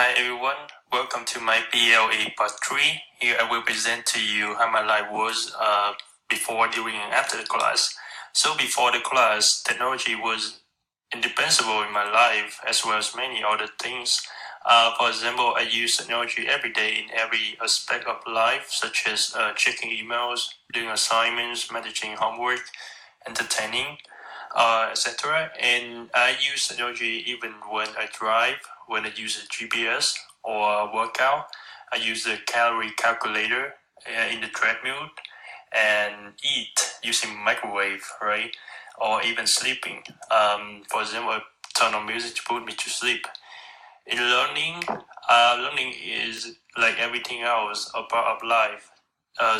Hi everyone, welcome to my PLE part 3. Here I will present to you how my life was before, during and after the class. So before the class, technology was indispensable in my life as well as many other things. For example, I use technology every day in every aspect of life, such as checking emails, doing assignments, managing homework, entertaining, etc. And I use technology even when I drive, when I use a GPS or workout. I use the calorie calculator in the treadmill and eat using microwave, right? Or even sleeping. For example, I turn on music to put me to sleep. In learning, learning is like everything else, a part of life.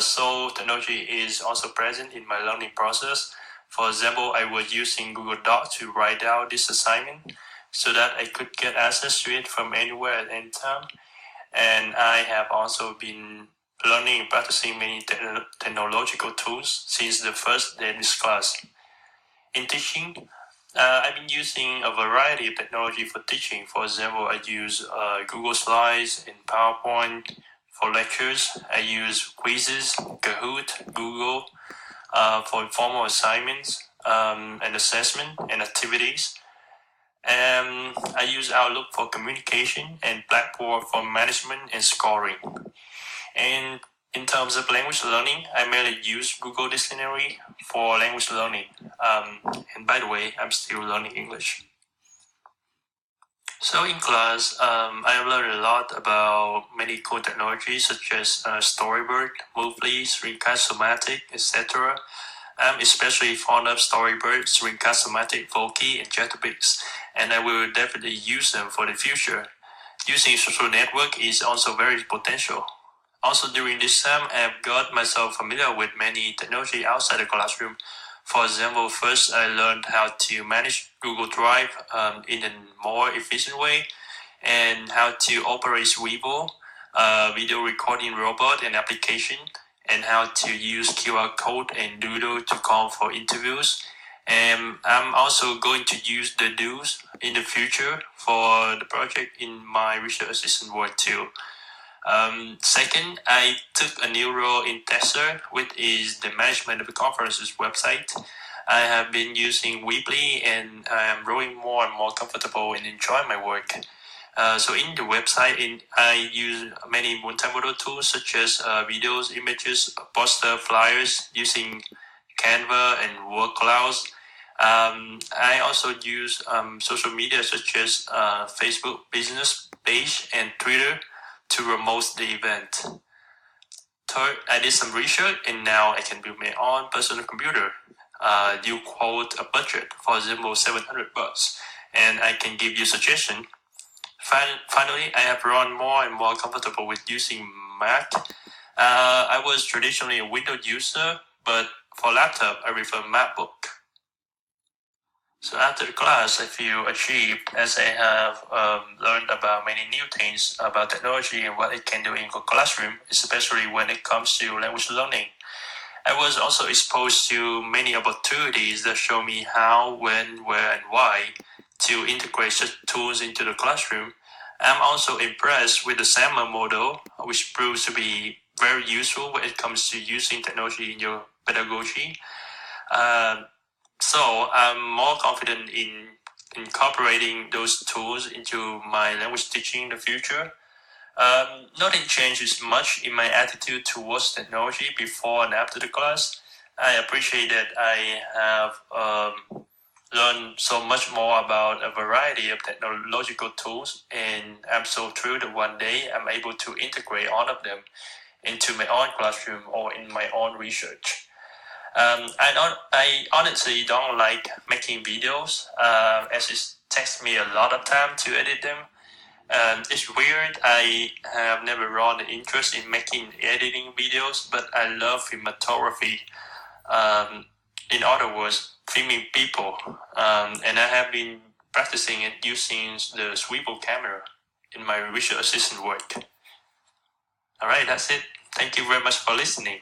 So technology is also present in my learning process. For example, I was using Google Docs to write down this assignment so that I could get access to it from anywhere at any time. And I have also been learning and practicing many technological tools since the first day of this class. In teaching, I've been using a variety of technology for teaching. For example, I use Google Slides and PowerPoint for lectures. I use quizzes, Kahoot, Google for informal assignments and assessment and activities. And I use Outlook for communication and Blackboard for management and scoring. And in terms of language learning, I mainly use Google Dictionary for language learning. And by the way, I'm still learning English. So in class, I have learned a lot about many cool technologies such as Storyboard, Movely, Screencast-O-Matic, etc. I'm especially fond of Storyboard, Screencast-O-Matic, Voki, and Jetpix, and I will definitely use them for the future. Using social network is also very potential. Also during this time, I have got myself familiar with many technology outside the classroom. For example, first I learned how to manage Google Drive in a more efficient way, and how to operate Weibo, video recording robot and application, and how to use QR code and Doodle to call for interviews. And I'm also going to use the Do's in the future for the project in my research assistant work too. Second, I took a new role in Tester, which is the management of the conferences website. I have been using Weebly and I am growing more and more comfortable and enjoy my work. So in the website, I use many multimodal tools such as videos, images, poster, flyers using Canva and word clouds. I also use social media such as Facebook business page and Twitter to promote the event. Third, I did some research and now I can build my own personal computer. You quote a budget, for example, $700, and I can give you suggestion. Finally, I have grown more and more comfortable with using Mac. I was traditionally a Windows user, but for laptop, I prefer MacBook. So after the class, I feel achieved as I have learned about many new things about technology and what it can do in the classroom, especially when it comes to language learning. I was also exposed to many opportunities that show me how, when, where, and why to integrate such tools into the classroom. I'm also impressed with the SAMR model, which proves to be very useful when it comes to using technology in your pedagogy. So I'm more confident in incorporating those tools into my language teaching in the future. Nothing changes much in my attitude towards technology before and after the class. I appreciate that I have learned so much more about a variety of technological tools, and I'm so thrilled that one day I'm able to integrate all of them into my own classroom or in my own research. I honestly don't like making videos as it takes me a lot of time to edit them. It's weird, I have never run an interest in making editing videos, but I love cinematography. In other words, filming people. And I have been practicing it using the swivel camera in my research assistant work. Alright, that's it. Thank you very much for listening.